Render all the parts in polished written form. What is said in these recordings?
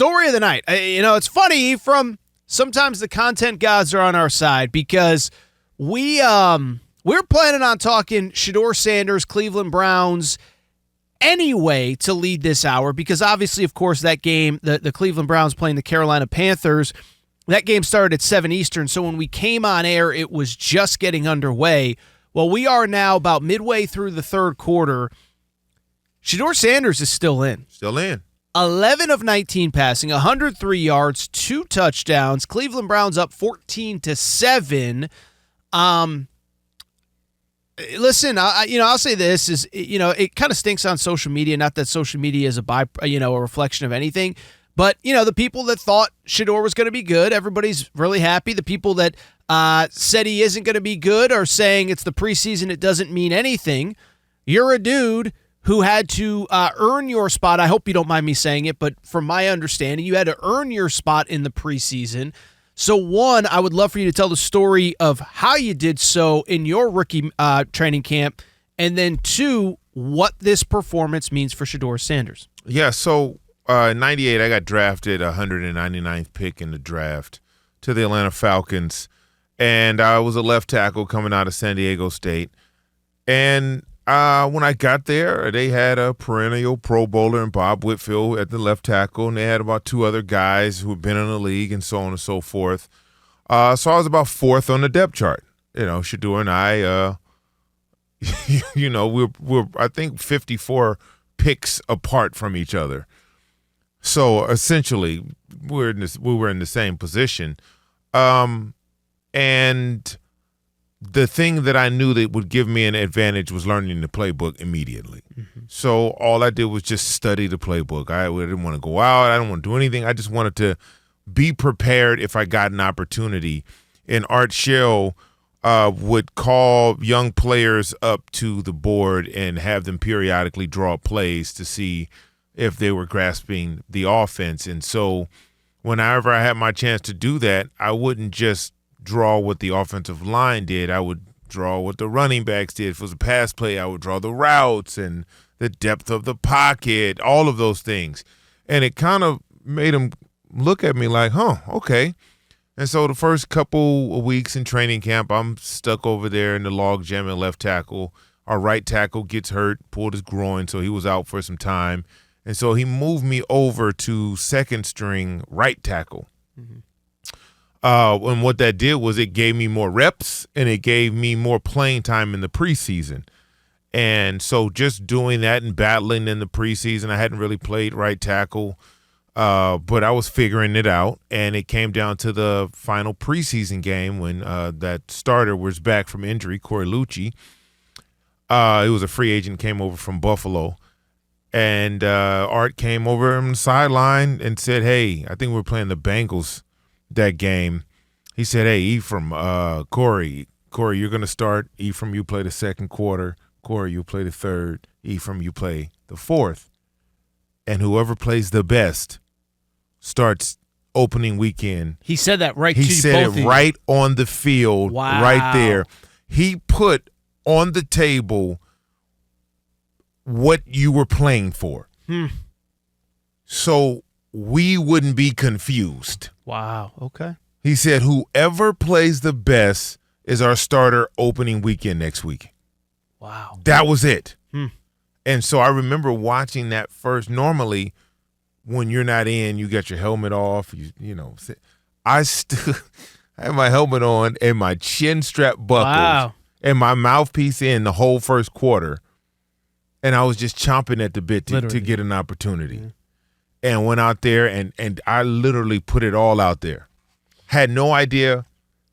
Story of the night. It's funny, sometimes the content gods are on our side because we're planning on talking Shedeur Sanders, Cleveland Browns anyway to lead this hour because obviously, of course, that game, the Cleveland Browns playing the Carolina Panthers, that game started at 7 Eastern. So when we came on air, it was just getting underway. Well, we are now about midway through the third quarter. Shedeur Sanders is still in. 11 of 19 passing, 103 yards, 2 touchdowns. Cleveland Browns up 14-7. Listen, I'll say this is, it kind of stinks on social media. Not that social media is a reflection of anything, but the people that thought Shedeur was going to be good, everybody's really happy. The people that said he isn't going to be good are saying it's the preseason. It doesn't mean anything. You're a dude who had to earn your spot. I hope you don't mind me saying it, but from my understanding, you had to earn your spot in the preseason. So, one, I would love for you to tell the story of how you did so in your rookie training camp, and then, two, what this performance means for Shedeur Sanders. Yeah, so in 98, I got drafted 199th pick in the draft to the Atlanta Falcons, and I was a left tackle coming out of San Diego State. And when I got there, they had a perennial Pro Bowler and Bob Whitfield at the left tackle, and they had about 2 other guys who had been in the league and so on and so forth. So I was about 4th on the depth chart. Shedeur and I, we're I think 54 picks apart from each other. So essentially, we were in the same position, and the thing that I knew that would give me an advantage was learning the playbook immediately. Mm-hmm. So all I did was just study the playbook. I didn't want to go out. I didn't want to do anything. I just wanted to be prepared if I got an opportunity. And Art Shell would call young players up to the board and have them periodically draw plays to see if they were grasping the offense. And so whenever I had my chance to do that, I wouldn't just draw what the offensive line did. I would draw what the running backs did. If it was a pass play, I would draw the routes and the depth of the pocket, all of those things. And it kind of made them look at me like, okay. And so the first couple of weeks in training camp, I'm stuck over there in the log jam at left tackle. Our right tackle gets hurt, pulled his groin, so he was out for some time. And so he moved me over to second string right tackle. Mm-hmm. And what that did was it gave me more reps and it gave me more playing time in the preseason. And so just doing that and battling in the preseason, I hadn't really played right tackle, but I was figuring it out. And it came down to the final preseason game when that starter was back from injury, Corey Lucci. He was a free agent, came over from Buffalo. And Art came over on the sideline and said, hey, I think we were playing the Bengals that game. He said, hey, Ephraim, Corey, you're going to start. Ephraim, you play the second quarter. Corey, you play the third. Ephraim, you play the fourth. And whoever plays the best starts opening weekend. He said that right He to said both it right on the field, right there. He put on the table what you were playing for. So we wouldn't be confused. Wow. Okay. He said, whoever plays the best is our starter opening weekend next week. Wow. That was it. And so I remember watching that first. Normally, when you're not in, you got your helmet off. I had my helmet on and my chin strap buckled and my mouthpiece in the whole first quarter. And I was just chomping at the bit to get an opportunity. Yeah. And went out there, and I literally put it all out there. Had no idea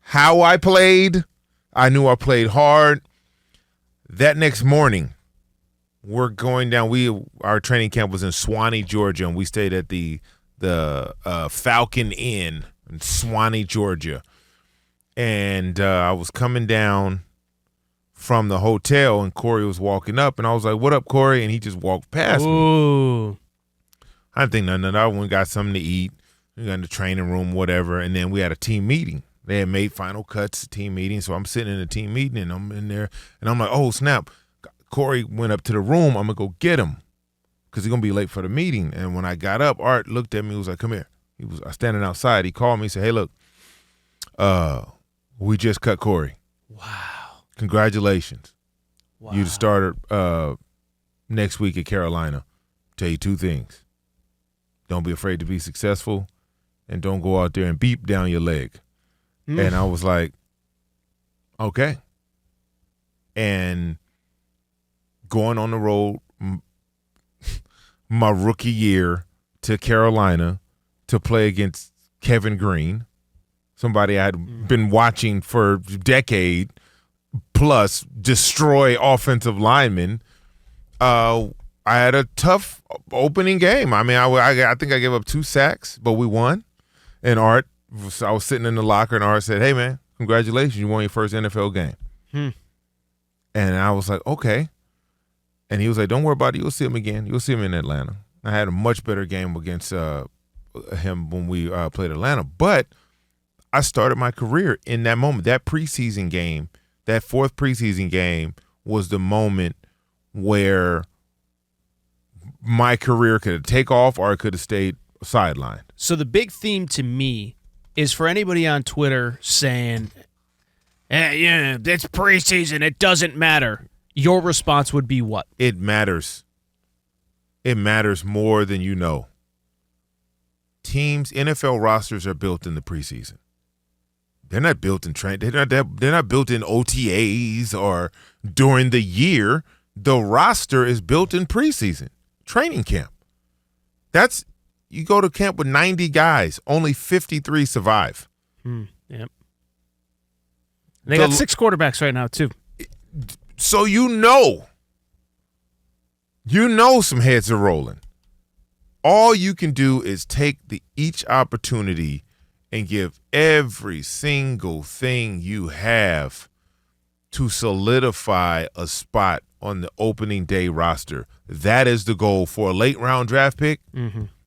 how I played. I knew I played hard. That next morning, we're going down. Our training camp was in Swanee, Georgia, and we stayed at the Falcon Inn in Swanee, Georgia. And I was coming down from the hotel, and Corey was walking up, and I was like, what up, Corey? And he just walked past me. I didn't think nothing of that. I went and got something to eat. We got in the training room, whatever, and then we had a team meeting. They had made final cuts, team meeting, so I'm sitting in a team meeting, and I'm in there, and I'm like, oh, snap. Corey went up to the room. I'm going to go get him because he's going to be late for the meeting. And when I got up, Art looked at me and was like, come here. He was standing outside. He called me and said, hey, look, we just cut Corey. Wow. Congratulations. Wow. You the starter next week at Carolina. Tell you two things. Don't be afraid to be successful, and don't go out there and beep down your leg. And I was like, okay. And going on the road my rookie year to Carolina to play against Kevin Green, somebody I had been watching for a decade, plus destroy offensive linemen. I had a tough opening game. I mean, I think I gave up 2 sacks, but we won. And Art, I was sitting in the locker, and Art said, hey, man, congratulations. You won your first NFL game. And I was like, okay. And he was like, don't worry about it. You'll see him again. You'll see him in Atlanta. I had a much better game against him when we played Atlanta. But I started my career in that moment. That preseason game, that 4th preseason game, was the moment where my career could take off or it could have stayed sidelined. So the big theme to me is for anybody on Twitter saying, yeah, it's preseason, it doesn't matter. Your response would be what? It matters. It matters more than you know. Teams, NFL rosters are built in the preseason. They're not built in training. They're not built in OTAs or during the year. The roster is built in preseason, training camp. You go to camp with 90 guys, only 53 survive. Yep. They got 6 quarterbacks right now, too. So you know some heads are rolling. All you can do is take each opportunity and give every single thing you have to solidify a spot on the opening day roster. That is the goal for a late round draft pick.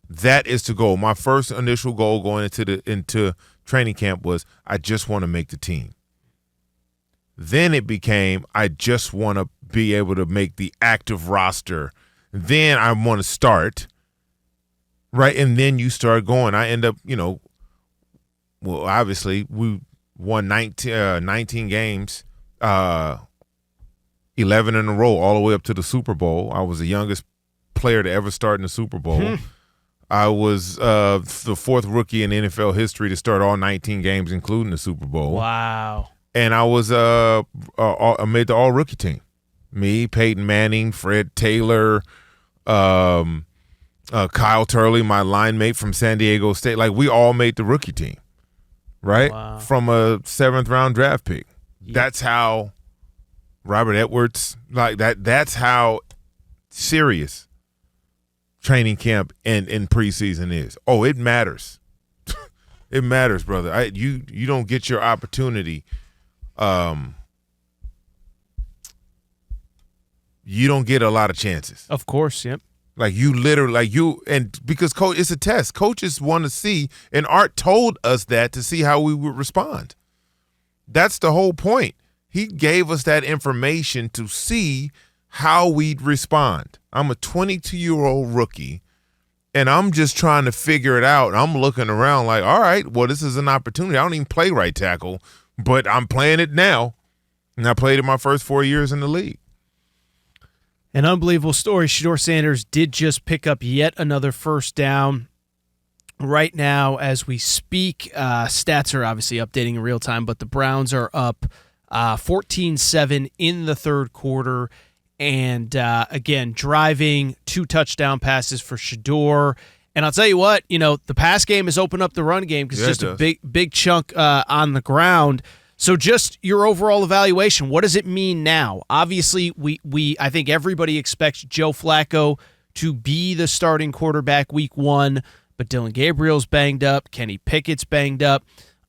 That is the goal. My first initial goal going into training camp was I just want to make the team. Then it became I just want to be able to make the active roster. Then I want to start, right? And then you start going. I end up, well, obviously we won 19 games, 11 in a row, all the way up to the Super Bowl. I was the youngest player to ever start in the Super Bowl. I was the 4th rookie in NFL history to start all 19 games, including the Super Bowl. Wow. And I was I made the all-rookie team. Me, Peyton Manning, Fred Taylor, Kyle Turley, my line mate from San Diego State. Like, we all made the rookie team, right? Wow. From a 7th-round draft pick. Yep. That's how Robert Edwards, like that. That's how serious training camp and preseason is. Oh, it matters. It matters, brother. You don't get your opportunity. You don't get a lot of chances. Of course, yep. Like you literally, and because coach, it's a test. Coaches want to see, and Art told us that to see how we would respond. That's the whole point. He gave us that information to see how we'd respond. I'm a 22-year-old rookie, and I'm just trying to figure it out. I'm looking around like, all right, well, this is an opportunity. I don't even play right tackle, but I'm playing it now. And I played it my first 4 years in the league. An unbelievable story. Shedeur Sanders did just pick up yet another first down. Right now, as we speak, stats are obviously updating in real time, but the Browns are up 14-7 in the third quarter. And, again, driving 2 touchdown passes for Shedeur. And I'll tell you what, the pass game has opened up the run game because it's just a big chunk on the ground. So just your overall evaluation, what does it mean now? Obviously, I think everybody expects Joe Flacco to be the starting quarterback week 1, but Dylan Gabriel's banged up. Kenny Pickett's banged up.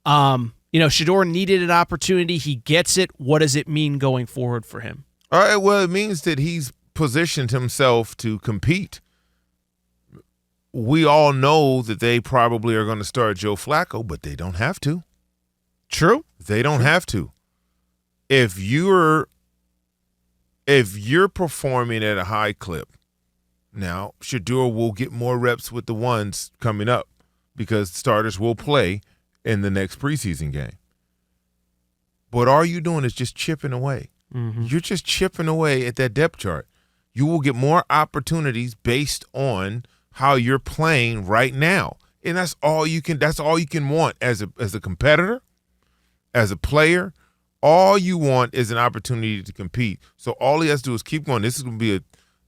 Shedeur needed an opportunity. He gets it. What does it mean going forward for him? All right, well, it means that he's positioned himself to compete. We all know that they probably are going to start Joe Flacco, but they don't have to. True. They don't have to. If you're performing at a high clip Now, Shedeur will get more reps with the ones coming up because starters will play in the next preseason game. But all you're doing is just chipping away. Mm-hmm. You're just chipping away at that depth chart. You will get more opportunities based on how you're playing right now. And that's all you can want as a competitor, as a player. All you want is an opportunity to compete. So all he has to do is keep going. This is going to be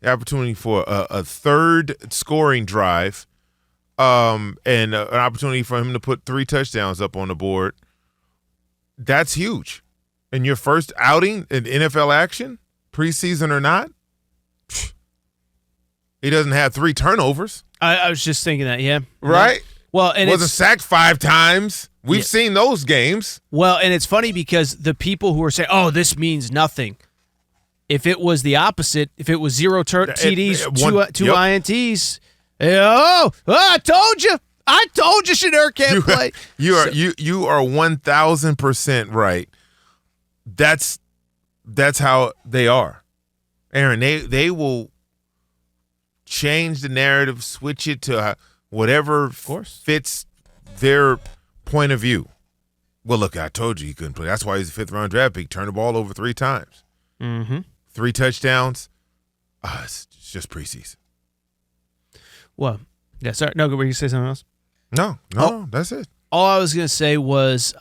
an opportunity for a third scoring drive, and an opportunity for him to put 3 touchdowns up on the board. That's huge. In your first outing in NFL action, preseason or not, he doesn't have 3 turnovers. I was just thinking that, yeah. Right? Well, and wasn't sacked 5 times. We've seen those games. Well, and it's funny because the people who are saying, "Oh, this means nothing," if it was the opposite, if it was 0 TDs, two INTs, I told you, Shedeur can't play. You are 1,000% right. That's how they are, Aaron. They will change the narrative, switch it to whatever fits their point of view. Well, look, I told you he couldn't play. That's why he's a 5th-round draft pick. Turned the ball over 3 times. Mm-hmm. 3 touchdowns. It's just preseason. Well, yeah, sorry. No, were you going to say something else? No, that's it. All I was going to say was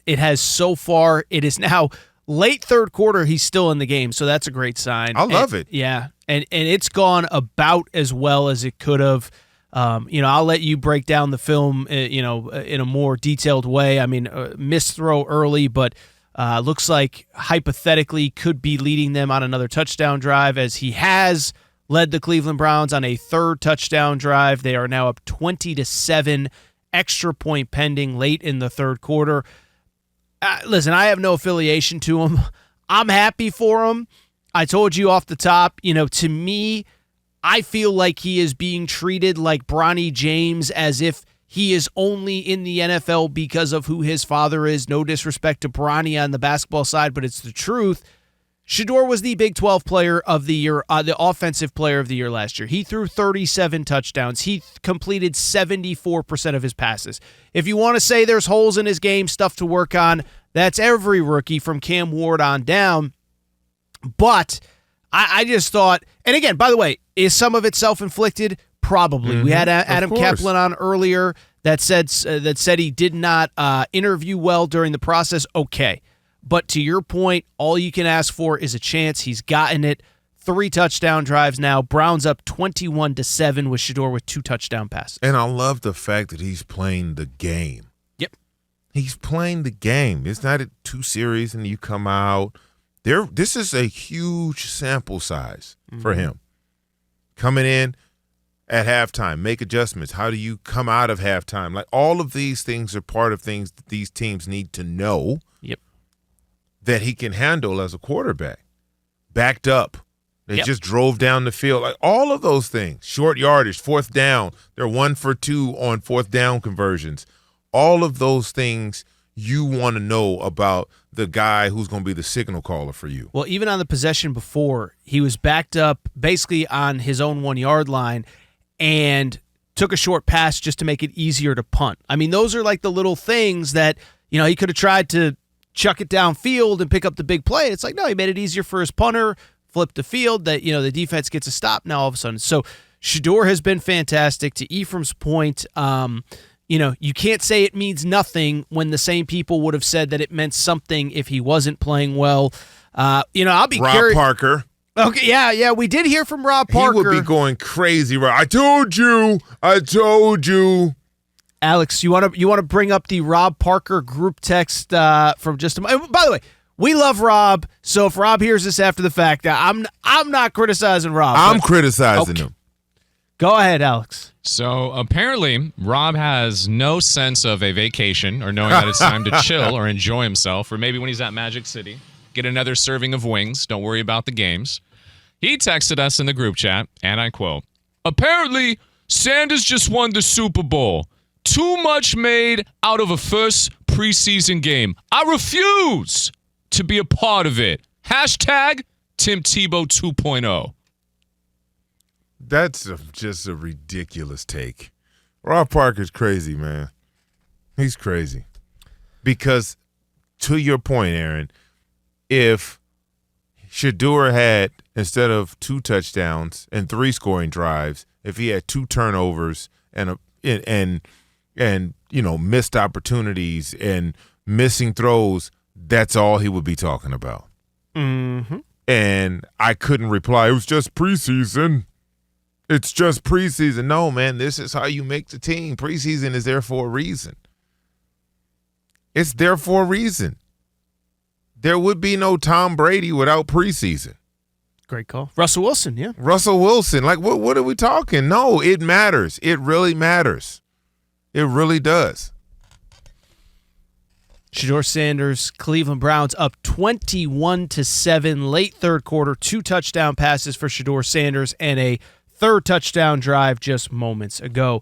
it has so far, it is now late third quarter, he's still in the game, so that's a great sign. I love it. Yeah, and it's gone about as well as it could have. I'll let you break down the film, in a more detailed way. I mean, missed throw early, but looks like hypothetically could be leading them on another touchdown drive, as he has led the Cleveland Browns on a 3rd touchdown drive. They are now up 20-7, extra point pending late in the 3rd quarter. Listen, I have no affiliation to him. I'm happy for him. I told you off the top, to me, I feel like he is being treated like Bronny James, as if he is only in the NFL because of who his father is. No disrespect to Bronny on the basketball side, but it's the truth. Shedeur was the Big 12 player of the year, the offensive player of the year last year. He threw 37 touchdowns. He completed 74% of his passes. If you want to say there's holes in his game, stuff to work on, that's every rookie from Cam Ward on down. But I just thought, and again, by the way, is some of it self-inflicted? Probably. Mm-hmm. We had Adam Kaplan on earlier that said he did not interview well during the process. Okay. But to your point, all you can ask for is a chance. He's gotten it. 3 touchdown drives now. Browns up 21-7 with Shedeur with 2 touchdown passes. And I love the fact that he's playing the game. Yep. He's playing the game. It's not a 2 series and you come out. This is a huge sample size for him. Coming in at halftime, make adjustments. How do you come out of halftime? Like, all of these things are part of things that these teams need to know. Yep. That he can handle as a quarterback. Backed up. They just drove down the field. Like, all of those things. Short yardage, 4th down. They're 1 for 2 on 4th down conversions. All of those things you want to know about the guy who's going to be the signal caller for you. Well, even on the possession before, he was backed up basically on his own 1-yard line and took a short pass just to make it easier to punt. I mean, those are like the little things that, he could have tried to chuck it downfield and pick up the big play. It's like, no, he made it easier for his punter, flipped the field, that, the defense gets a stop now all of a sudden. So Shedeur has been fantastic. To Ephraim's point, you can't say it means nothing when the same people would have said that it meant something if he wasn't playing well. I'll be curious. Rob Parker. Okay, yeah, we did hear from Rob Parker. He would be going crazy. I told you. Alex, you want to bring up the Rob Parker group text from just a moment? By the way, we love Rob, so if Rob hears this after the fact, I'm not criticizing Rob. I'm criticizing him. Go ahead, Alex. So apparently, Rob has no sense of a vacation or knowing that it's time to chill or enjoy himself, or maybe when he's at Magic City, get another serving of wings. Don't worry about the games. He texted us in the group chat, and I quote, "Apparently, Sanders just won the Super Bowl. Too much made out of a first preseason game. I refuse to be a part of it. Hashtag Tim Tebow 2.0. That's just a ridiculous take. Rob Parker's crazy, man. He's crazy. Because, to your point, Aaron, if Shedeur had, instead of 2 touchdowns and 3 scoring drives, if he had 2 turnovers and missed opportunities and missing throws, that's all he would be talking about. Mm-hmm. And I couldn't reply, it was just preseason. It's just preseason. No, man, this is how you make the team. Preseason is there for a reason. It's there for a reason. There would be no Tom Brady without preseason. Great call. Russell Wilson, yeah. Russell Wilson. Like, what are we talking? No, it matters. It really matters. It really does. Shedeur Sanders, Cleveland Browns up 21-7 late third quarter. 2 touchdown passes for Shedeur Sanders and a third touchdown drive just moments ago.